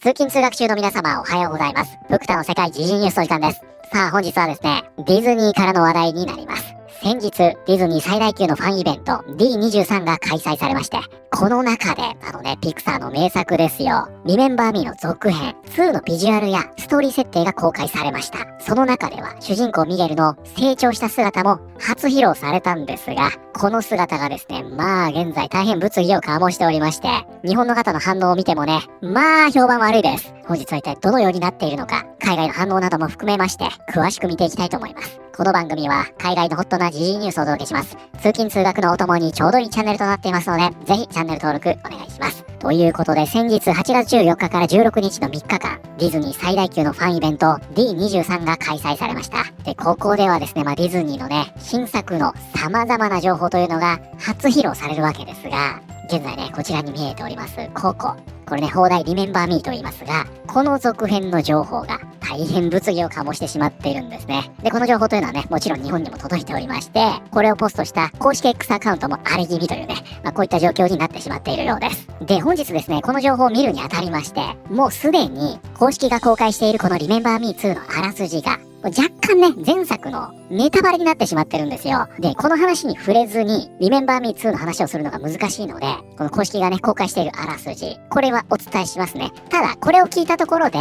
通勤通学中の皆様おはようございます。福田の世界時事ニュースの時間です。さあ本日はですね、ディズニーからの話題になります。先日、ディズニー最大級のファンイベント D23 が開催されまして、この中で、ピクサーの名作ですよ、リメンバー・ミーの続編、2のビジュアルやストーリー設定が公開されました。その中では、主人公ミゲルの成長した姿も初披露されたんですが、この姿がですね、現在大変物議を醸しておりまして、日本の方の反応を見てもね、評判悪いです。本日は一体どのようになっているのか、海外の反応なども含めまして、詳しく見ていきたいと思います。この番組は海外のホットな時事ニュースをお届けします。通勤通学のお供にちょうどいいチャンネルとなっていますので、ぜひチャンネル登録お願いします。ということで、先日8月14日から16日の3日間、ディズニー最大級のファンイベント D23 が開催されました。で、ここではですね、ディズニーのね、新作の様々な情報というのが初披露されるわけですが、現在ね、こちらに見えております、これね、放題リメンバーミーと言いますが、この続編の情報が大変物議を醸してしまっているんですね。で、この情報というのはね、もちろん日本にも届いておりまして、これをポストした公式 X アカウントも荒れ気味というね、こういった状況になってしまっているようです。で、本日ですね、この情報を見るにあたりまして、もうすでに公式が公開しているこのリメンバーミー2のあらすじが、若干ね、前作のネタバレになってしまってるんですよ。で、この話に触れずに、リメンバーミー2の話をするのが難しいので、この公式がね、公開しているあらすじ、これはお伝えしますね。ただ、これを聞いたところで、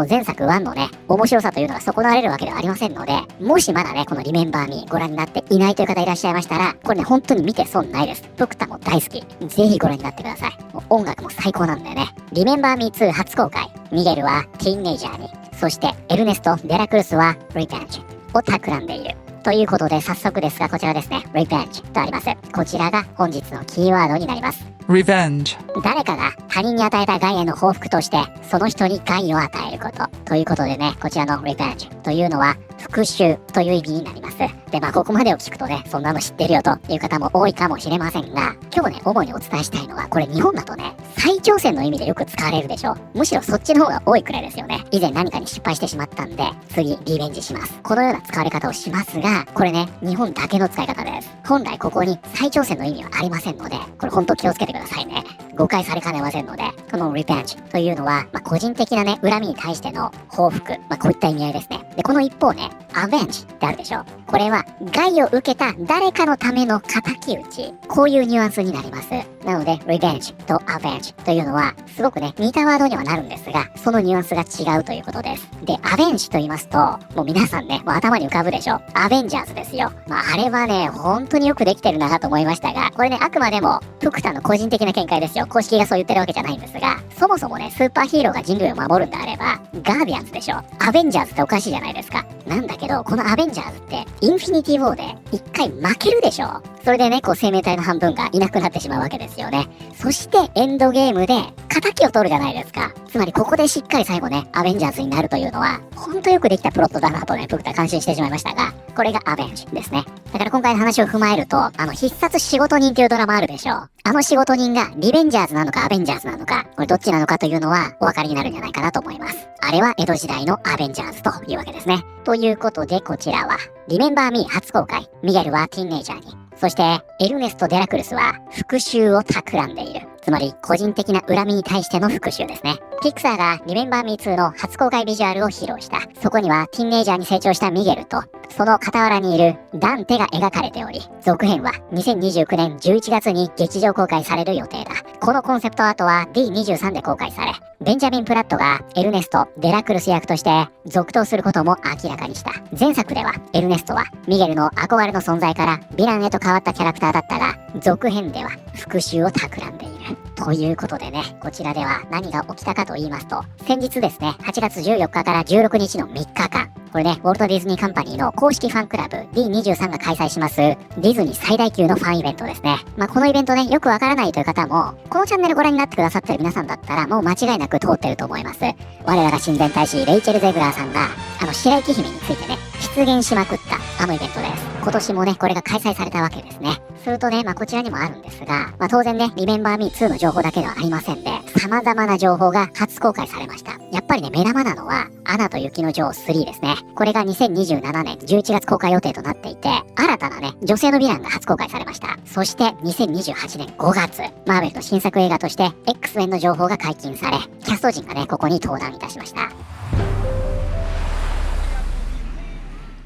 前作1のね、面白さというのが損なわれるわけではありませんので、もしまだね、このリメンバーミーご覧になっていないという方いらっしゃいましたら、これね、本当に見て損ないです。福田も大好き。ぜひご覧になってください。もう音楽も最高なんでね。リメンバーミー2初公開。ミゲルはティーンネイジャーに、そしてエルネスト・デラクルスはリベンジを企んでいる。ということで早速ですが、こちらですね、Revenge とあります。こちらが本日のキーワードになります。Revenge。誰かが他人に与えた害への報復として、その人に害を与えること。ということでね、こちらの Revenge というのは復讐という意味になります。で、ここまでを聞くとね、そんなの知ってるよという方も多いかもしれませんが、今日ね、主にお伝えしたいのは、これ日本だとね、再挑戦の意味でよく使われるでしょ。むしろそっちの方が多いくらいですよね。以前何かに失敗してしまったんで、次リベンジします。このような使われ方をしますが、これね、日本だけの使い方です。本来ここに再挑戦の意味はありませんので、これ本当気をつけてくださいね。誤解されかねませんので、この Revenge というのは、個人的なね、恨みに対しての報復、こういった意味合いですね。で、この一方ね、Avenge ってあるでしょ。これは、害を受けた誰かのための敵討ち。こういうニュアンスになります。なので、Revenge と Avenge というのは、すごくね、似たワードにはなるんですが、そのニュアンスが違うということです。で、Avenge と言いますと、もう皆さんね、もう頭に浮かぶでしょ。アベンジャーズですよ。あれはね、本当によくできてるなと思いましたが、これね、あくまでも、福田の個人的な見解ですよ。公式がそう言ってるわけじゃないんですが、そもそもね、スーパーヒーローが人類を守るんであれば、ガーディアンズでしょ。アベンジャーズっておかしいじゃないですか。なんだけど、このアベンジャーズって、インフィニティ・ウォーで一回負けるでしょ。それでね、生命体の半分がいなくなってしまうわけですよね。そして、エンドゲームで、敵を取るじゃないですか。つまり、ここでしっかり最後ね、アベンジャーズになるというのは、ほんとよくできたプロットだなとね、福田感心してしまいましたが、これがアベンジですね。だから今回の話を踏まえると、必殺仕事人というドラマあるでしょう。仕事人がリベンジャーズなのかアベンジャーズなのか、これどっちなのかというのはお分かりになるんじゃないかなと思います。あれは江戸時代のアベンジャーズというわけですね。ということでこちらは、リメンバーミー初公開。ミゲルはティーンネイジャーに。そして、エルネスト・デラクルスは復讐を企んでいる。つまり、個人的な恨みに対しての復讐ですね。ピクサーがリメンバーミー2の初公開ビジュアルを披露した。そこには、ティーンネイジャーに成長したミゲルと、その傍らにいるダンテが描かれており、続編は2029年11月に劇場公開される予定だ。このコンセプトアートは D23 で公開され、ベンジャミン・プラットがエルネスト・デラクルス役として続投することも明らかにした。前作ではエルネストはミゲルの憧れの存在からヴィランへと変わったキャラクターだったが、続編では復讐を企んでいる。ということでね、こちらでは何が起きたかと言いますと、先日ですね、8月14日から16日の3日間、これね、ウォルト・ディズニー・カンパニーの公式ファンクラブ D23 が開催します、ディズニー最大級のファンイベントですね。このイベントね、よくわからないという方も、このチャンネルご覧になってくださってる皆さんだったら、もう間違いなく通ってると思います。我らが親善大使、レイチェル・ゼグラーさんが、白雪姫についてね、出現しまくったイベントです。今年もね、これが開催されたわけですね。するとね、こちらにもあるんですが、当然ね、リメンバーミー2の情報だけではありませんで、様々な情報が初公開されました。やっぱりね、目玉なのは、アナと雪の女王3ですね。これが2027年11月公開予定となっていて、新たなね、女性のヴィランが初公開されました。そして、2028年5月、マーベルの新作映画として、X メンの情報が解禁され、キャスト陣がね、ここに登壇いたしました。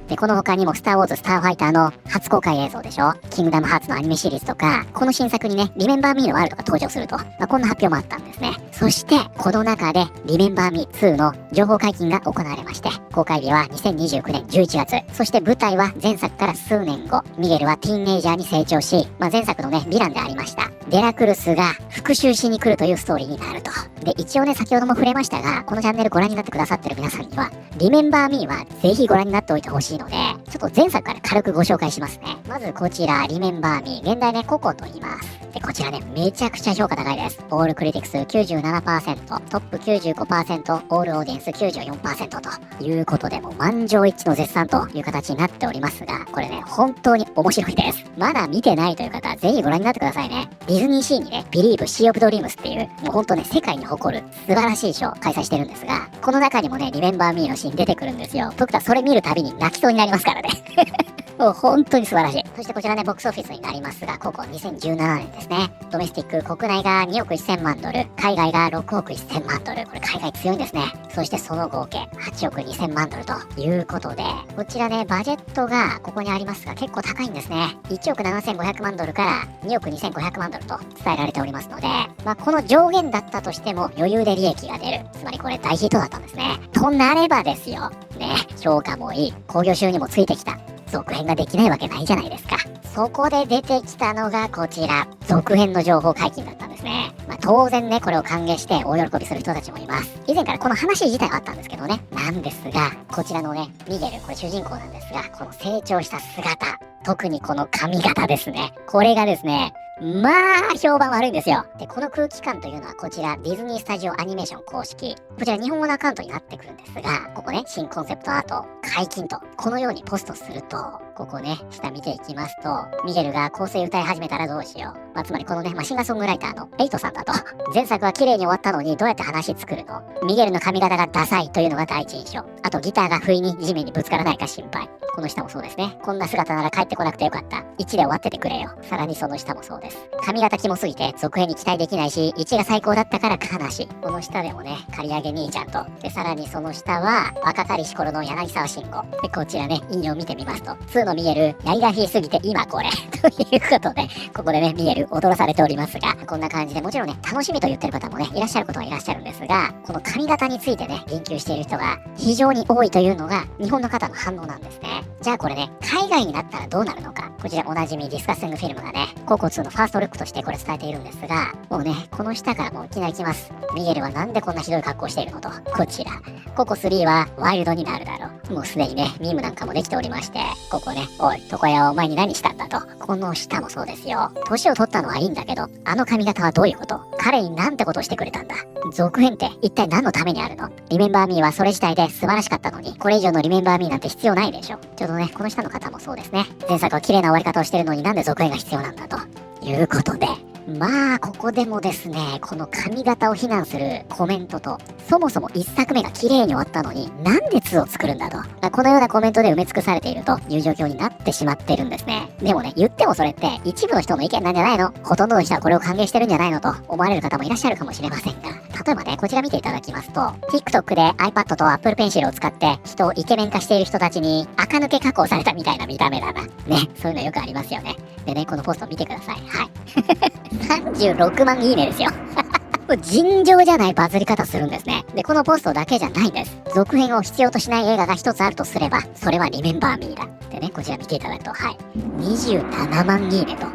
で、この他にもスターウォーズスターファイターの初公開映像でしょ、キングダムハーツのアニメシリーズとか、この新作にね、リメンバーミーのワールドが登場すると、こんな発表もあったんですね。そして、この中で、リメンバーミー2の情報解禁が行われまして、公開日は2029年11月、そして舞台は前作から数年後、ミゲルはティーンエイジャーに成長し、前作のね、ヴィランでありました。デラクルスが復讐しに来るというストーリーになると。で、一応ね、先ほども触れましたが、このチャンネルご覧になってくださってる皆さんには、リメンバーミーはぜひご覧になっておいてほしいので、ちょっと前作から軽くご紹介しますね。まずこちら、リメンバーミー、現代ね、ココと言います。で、こちらね、めちゃくちゃ評価高いです。オールクリティクス 97%、トップ 95%、オールオーディエンス 94% ということで、もう満場一致の絶賛という形になっておりますが、これね、本当に面白いです。まだ見てないという方はぜひご覧になってくださいね。ディズニーシーにね、ビリーブシーオブドリームスっていう、もうほんとね、世界に誇る素晴らしいショーを開催してるんですが、この中にもね、リメンバーミーのシーン出てくるんですよ。僕はそれ見るたびに泣きそうになりますからね。もう本当に素晴らしい。そしてこちらね、ボックスオフィスになりますが、ここ2017年ですね。ドメスティック国内が2億1000万ドル、海外が6億1000万ドル。これ海外強いんですね。そしてその合計8億2000万ドルということで、こちらね、バジェットがここにありますが結構高いんですね。1億7500万ドルから2億2500万ドルと伝えられておりますので、この上限だったとしても余裕で利益が出る。つまりこれ大ヒットだったんですね。となればですよ。ね、評価もいい。興行収入もついてきた。続編ができないわけないじゃないですか。そこで出てきたのがこちら、続編の情報解禁だったんですね。当然ね、これを歓迎して大喜びする人たちもいます。以前からこの話自体はあったんですけどね。なんですが、こちらのね、ミゲル、これ主人公なんですが、この成長した姿、特にこの髪型ですね。これがですね、評判悪いんですよ。で、この空気感というのはこちら、ディズニースタジオアニメーション公式。こちら日本語のアカウントになってくるんですが、ここね、新コンセプトアート、解禁と、このようにポストすると、ここね、下見ていきますと、ミゲルが香水歌い始めたらどうしよう。つまりこのね、シンガーソングライターのエイトさんだと、前作は綺麗に終わったのにどうやって話作るの？ミゲルの髪型がダサいというのが第一印象。あとギターが不意に地面にぶつからないか心配。この下もそうですね。こんな姿なら帰ってこなくてよかった。1で終わっててくれよ。さらにその下もそうです。髪型キモすぎて続編に期待できないし、1が最高だったから悲しい。この下でもね、刈り上げ兄ちゃんと。で、さらにその下は、若かりし頃の柳沢慎吾。で、こちらね、引用見てみますと、2のミゲル、やりがひすぎて今これ。ということで、ここでね、ミゲル、踊らされておりますが、こんな感じで、もちろんね、楽しみと言ってる方もね、いらっしゃることはいらっしゃるんですが、この髪型についてね、言及している人が非常に多いというのが、日本の方の反応なんですね。じゃあこれね、海外になったらどうなるのか。こちらおなじみディスカッシングフィルムがね、ココ2のファーストルックとしてこれ伝えているんですが、もうね、この下からもういきなり来ます。ミゲルはなんでこんなひどい格好しているのと。こちら。ココ3はワイルドになるだろう。もうすでにね、ミームなんかもできておりまして、ここね、おい、床屋はお前に何したんだと。この下もそうですよ。年を取ったのはいいんだけど、あの髪型はどういうこと？彼になんてことをしてくれたんだ。続編って一体何のためにあるの？リメンバーミーはそれ自体で素晴らしかったのに、これ以上のリメンバーミーなんて必要ないでしょ。ちょうどね、この下の方もそうですね。前作は綺麗な終わり方をしてるのになんで続編が必要なんだということで、ここでもですね、この髪型を非難するコメントと、そもそも1作目が綺麗に終わったのになんで2を作るんだと、このようなコメントで埋め尽くされているという状況になってしまってるんですね。でもね、言ってもそれって一部の人の意見なんじゃないの？ほとんどの人はこれを歓迎してるんじゃないのと思われる方もいらっしゃるかもしれませんが、例えばね、こちら見ていただきますと、TikTok で iPad と Apple Pencil を使って人をイケメン化している人たちに垢抜け加工されたみたいな見た目だな。ね、そういうのよくありますよね。でね、このポスト見てください。はい。36万いいねですよ。尋常じゃないバズり方するんですね。で、このポストだけじゃないんです。続編を必要としない映画が一つあるとすれば、それはリメンバーミーだ。でね、こちら見ていただくと、はい。27万いいねと。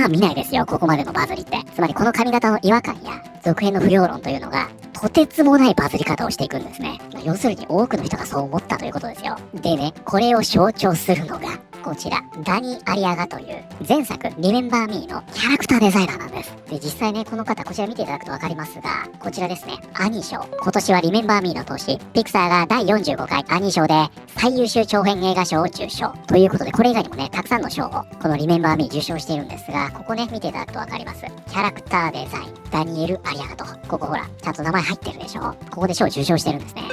見ないですよ、ここまでのバズりって。つまりこの髪型の違和感や、続編の不評論というのが、とてつもないバズり方をしていくんですね。要するに多くの人がそう思ったということですよ。でね、これを象徴するのが、こちら、ダニー・アリアガという前作リメンバー・ミーのキャラクターデザイナーなんです。で、実際ね、この方、こちら見ていただくとわかりますが、こちらですね、アニー賞。今年はリメンバー・ミーの投資、ピクサーが第45回アニー賞で最優秀長編映画賞を受賞。ということで、これ以外にもね、たくさんの賞をこのリメンバー・ミー受賞しているんですが、ここね、見ていただくとわかります。キャラクターデザイン、ダニエル・アリアガと。ここほら、ちゃんと名前入ってるでしょ。ここで賞を受賞してるんですね。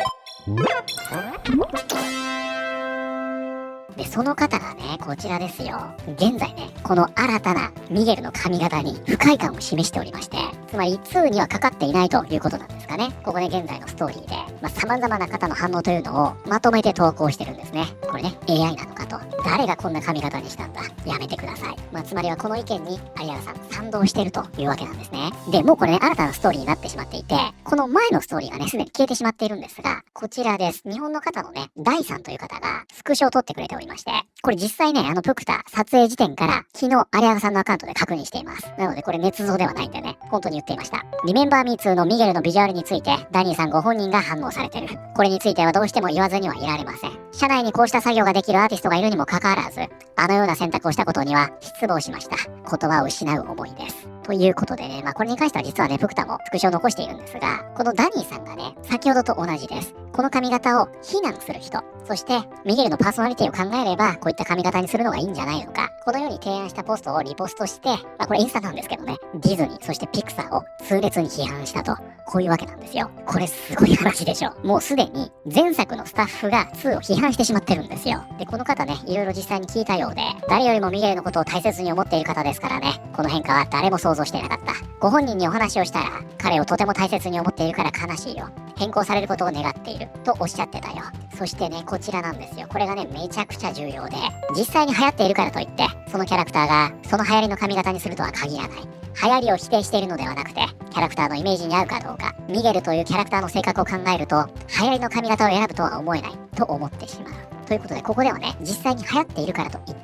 で、その方がね、こちらですよ。現在ね、この新たなミゲルの髪型に不快感を示しておりまして、つまり2にはかかっていないということなんですかね。ここね、現在のストーリーで、様々な方の反応というのをまとめて投稿してるんですね。これね、AI なのかと。誰がこんな髪型にしたんだ。やめてください。つまりはこの意見に有原さん賛同してるというわけなんですね。で、もうこれね、新たなストーリーになってしまっていて、この前のストーリーがね、すでに消えてしまっているんですが、こちらです。日本の方のね、大さんという方がスクショを撮ってくれておりまして、これ実際ね、プクタ撮影時点から昨日有原さんのアカウントで確認しています。なのでこれ捏造ではないんでね、本当に言っていました。リメンバーミー2のミゲルのビジュアルについて、ダニーさんご本人が反応されてる。これについてはどうしても言わずにはいられません。社内にこうした作業ができるアーティストがいるにもかかわらず、あのような選択をしたことには失望しました。言葉を失う思いです。ということでね、これに関しては実はね、プクタもスクショを残しているんですが、このダニーさんがね、先ほどと同じです。この髪型を非難する人、そしてミゲルのパーソナリティを考えれば、こういった髪型にするのがいいんじゃないのか、このように提案したポストをリポストして、これインスタなんですけどね、ディズニー、そしてピクサーを痛烈に批判したと、こういうわけなんですよ。これすごい話でしょ。もうすでに前作のスタッフが2を批判してしまってるんですよ。で、この方ね、いろいろ実際に聞いたようで、誰よりもミゲルのことを大切に思っている方ですからね、この変化は誰も想像していなかった。ご本人にお話をしたら、彼をとても大切に思っているから悲しいよ。変更されることを願っている。とおっしゃってたよ。そしてね、こちらなんですよ。これがね、めちゃくちゃ重要で、実際に流行っているからといって、そのキャラクターが、その流行りの髪型にするとは限らない。流行りを否定しているのではなくて、キャラクターのイメージに合うかどうか、ミゲルというキャラクターの性格を考えると、流行りの髪型を選ぶとは思えない、と思ってしまう。ということで、ここではね、実際に流行っているからと言っ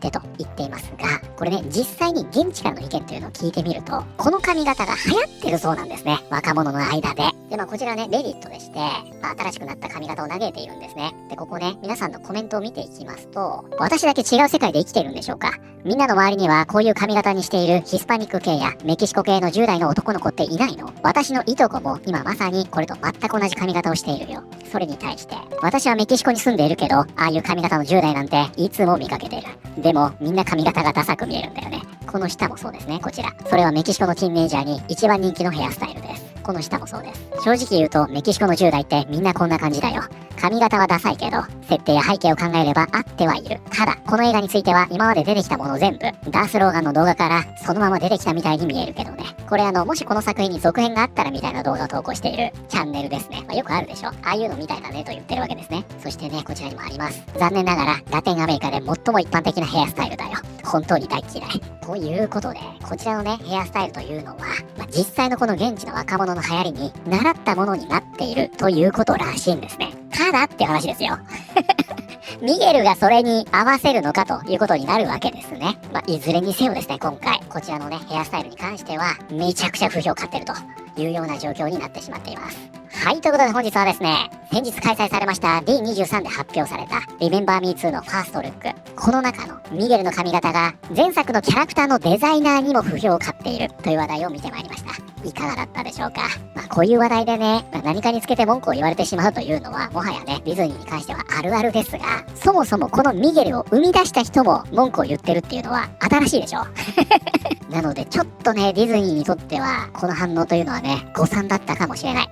ていますが、これね、実際に現地からの意見というのを聞いてみると、この髪型が流行ってるそうなんですね。若者の間で。で、こちらね、レディットでして、新しくなった髪型を嘆いているんですね。で、ここね、皆さんのコメントを見ていきますと、私だけ違う世界で生きているんでしょうか。みんなの周りにはこういう髪型にしているヒスパニック系やメキシコ系の10代の男の子っていないの？私のいとこも今まさにこれと全く同じ髪型をしているよ。それに対して、私はメキシコに住んでいるけど、ああいう髪型の10代なんていつも見かけてる。でも、みんな髪型がダサく見えるんだよね。この下もそうですね、こちら。それはメキシコのティーンネイジャーに一番人気のヘアスタイルです。この下もそうです。正直言うと、メキシコの10代ってみんなこんな感じだよ。髪型はダサいけど、設定や背景を考えれば合ってはいる。ただ、この映画については今まで出てきたもの全部、ダース・ローガンの動画からそのまま出てきたみたいに見えるけどね。これもしこの作品に続編があったらみたいな動画を投稿しているチャンネルですね。よくあるでしょ。ああいうのみたいだねと言ってるわけですね。そしてね、こちらにもあります。残念ながら、ラテンアメリカで最も一般的なヘアスタイルだよ。本当に大嫌い。ということで、こちらのね、ヘアスタイルというのは、実際のこの現地の若者の流行りに習ったものになっているということらしいんですね。ただって話ですよ。ミゲルがそれに合わせるのかということになるわけですね。いずれにせよですね、今回、こちらのね、ヘアスタイルに関しては、めちゃくちゃ不評を買ってるというような状況になってしまっています。はい、ということで本日はですね、先日開催されました D23 で発表された Remember Me 2のファーストルック。この中のミゲルの髪型が前作のキャラクターのデザイナーにも不評を買っているという話題を見てまいりました。いかがだったでしょうか。こういう話題でね、何かにつけて文句を言われてしまうというのはもはやね、ディズニーに関してはあるあるですが、そもそもこのミゲルを生み出した人も文句を言ってるっていうのは新しいでしょ。なのでちょっとね、ディズニーにとってはこの反応というのはね、誤算だったかもしれない。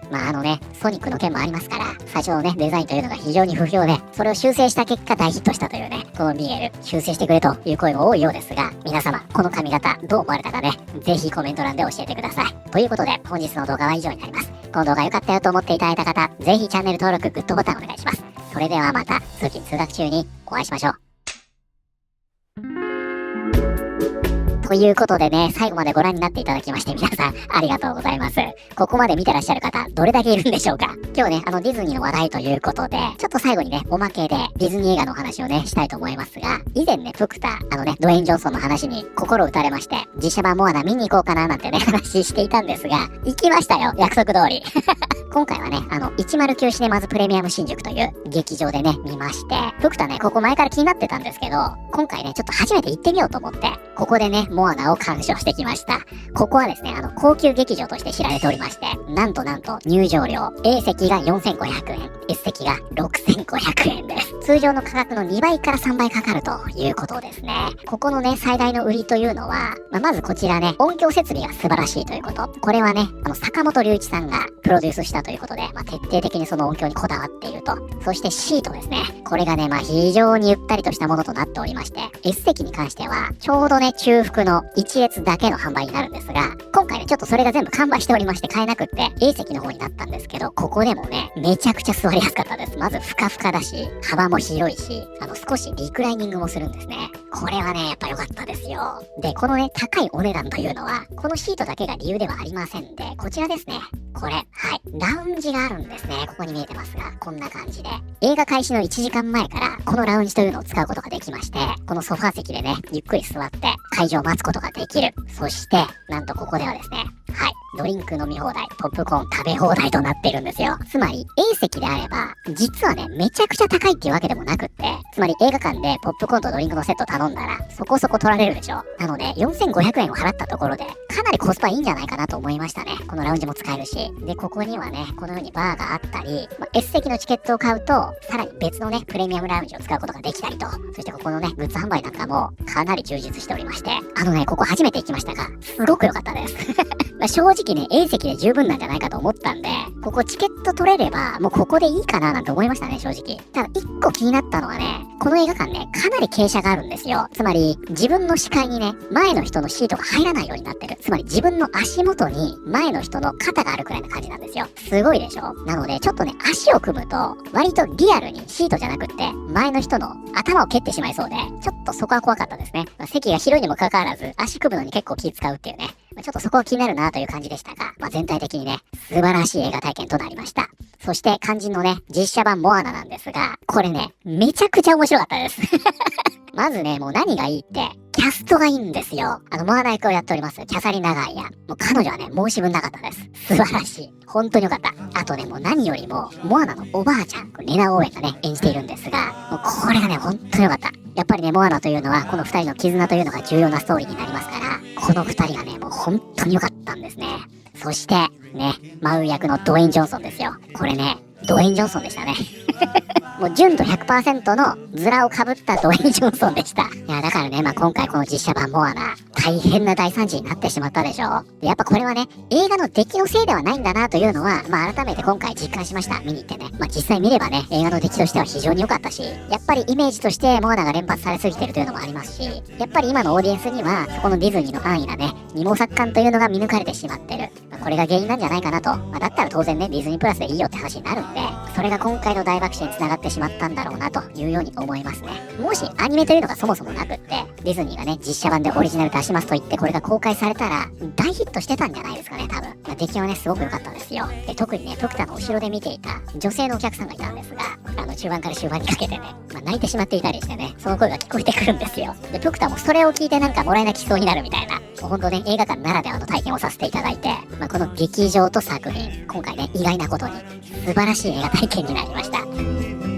ソニックの件もありますから、最初のね、デザインというのが非常に不評で、それを修正した結果大ヒットしたというね、このミゲル、修正してくれという声も多いようですが、皆様、この髪型どう思われたかね、ぜひコメント欄で教えてください。ということで、本日の動画は以上になります。この動画良かったよと思っていただいた方、ぜひチャンネル登録、グッドボタンお願いします。それではまた、通勤通学中にお会いしましょう。ということでね、最後までご覧になっていただきまして皆さんありがとうございます。ここまで見てらっしゃる方、どれだけいるんでしょうか。今日ね、ディズニーの話題ということで、ちょっと最後にね、おまけでディズニー映画のお話をね、したいと思いますが、以前ね、プクタ、ドウェイン・ジョンソンの話に心打たれまして、実写版モアナ見に行こうかななんてね、話していたんですが、行きましたよ、約束通り。今回はね、109シネマズプレミアム新宿という劇場でね、見まして、ふくたね、ここ前から気になってたんですけど、今回ね、ちょっと初めて行ってみようと思って、ここでね、モアナを鑑賞してきました。ここはですね、高級劇場として知られておりまして、なんと入場料、A 席が4500円、S 席が6500円です。通常の価格の2倍から3倍かかるということですね。ここのね、最大の売りというのは、まずこちらね、音響設備が素晴らしいということ。これはね、坂本龍一さんがプロデュースしたということで、徹底的にその音響にこだわっていると。そしてシートですね。これがね、非常にゆったりとしたものとなっておりまして、S 席に関しては、ちょうどね、中腹の1列だけの販売になるんですが、今回ね、ちょっとそれが全部完売しておりまして買えなくって、A 席の方になったんですけど、ここでもね、めちゃくちゃ座りやすかったです。まずふかふかだし、幅も広いし、少しリクライニングもするんですね。これはね、やっぱ良かったですよ。で、このね、高いお値段というのは、このシートだけが理由ではありませんで、こちらですね。これ、はい。ラウンジがあるんですね。ここに見えてますが、こんな感じで。映画開始の1時間前から、このラウンジというのを使うことができまして、このソファー席でね、ゆっくり座って、会場を待つことができる。そして、なんとここではですね、はい。ドリンク飲み放題、ポップコーン食べ放題となっているんですよ。つまり A 席であれば、実はね、めちゃくちゃ高いっていうわけでもなくって、つまり映画館でポップコーンとドリンクのセット頼んだら、そこそこ取られるでしょ。なので、4500円を払ったところで、かなりコスパいいんじゃないかなと思いましたね。このラウンジも使えるし。で、ここにはね、このようにバーがあったり、S 席のチケットを買うと、さらに別のね、プレミアムラウンジを使うことができたりと、そしてここのね、グッズ販売なんかも、かなり充実しておりまして、ここ初めて行きましたが、すごく良かったです。正直ね、A 席で十分なんじゃないかと思ったんで、ここチケット取れれば、もうここでいいかななんて思いましたね、正直。ただ、一個気になったのはね、この映画館ね、かなり傾斜があるんですよ。つまり、自分の視界にね、前の人のシートが入らないようになってる。つまり、自分の足元に前の人の肩があるくらいな感じなんですよ。すごいでしょ？なので、ちょっとね、足を組むと、割とリアルにシートじゃなくって、前の人の頭を蹴ってしまいそうで、ちょっとそこは怖かったですね。席が広いにもかかわらず、足組むのに結構気使うっていうね。ちょっとそこは気になるなという感じでしたが、全体的にね、素晴らしい映画体験となりました。そして肝心のね、実写版モアナなんですが、これね、めちゃくちゃ面白かったです。まずね、もう何がいいって、キャストがいいんですよ。モアナ役をやっております、キャサリン・ナガイア。もう彼女はね、申し分なかったです。素晴らしい。本当によかった。あとね、もう何よりも、モアナのおばあちゃん、レナ・オーウェンがね、演じているんですが、もうこれがね、本当によかった。やっぱりね、モアナというのは、この二人の絆というのが重要なストーリーになりますから、この二人がね、もう本当に良かったんですね。そして、ね、マウイ役のドウェイン・ジョンソンですよ。これね、ドウェイン・ジョンソンでしたね。もう純度 100% のズラを被ったドウェイン・ジョンソンでした。いや、だからね、今回この実写版モアナ、大変な大惨事になってしまったでしょ。で、やっぱこれはね、映画の出来のせいではないんだなというのは、改めて今回実感しました。見に行ってね。実際見ればね、映画の出来としては非常に良かったし、やっぱりイメージとしてモアナが連発されすぎてるというのもありますし、やっぱり今のオーディエンスには、そこのディズニーの安易なね、二毛作感というのが見抜かれてしまってる。これが原因なんじゃないかなと。だったら当然ね、ディズニープラスでいいよって話になるんで、それが今回の大爆笑に繋がってしまったんだろうなというように思いますね。もしアニメというのがそもそもなくって、ディズニーがね、実写版でオリジナル出しますと言ってこれが公開されたら、大ヒットしてたんじゃないですかね、多分。出来はね、すごく良かったですよ。で、特にね、プクタの後ろで見ていた女性のお客さんがいたんですが、中盤から終盤にかけてね、泣いてしまっていたりしてね、その声が聞こえてくるんですよ。で、プクタもそれを聞いてなんかもらい泣きそうになるみたいな、もうほんとね、映画館ならではの体験をさせていただいて、この劇場と作品、今回ね、意外なことに素晴らしい映画体験になりました。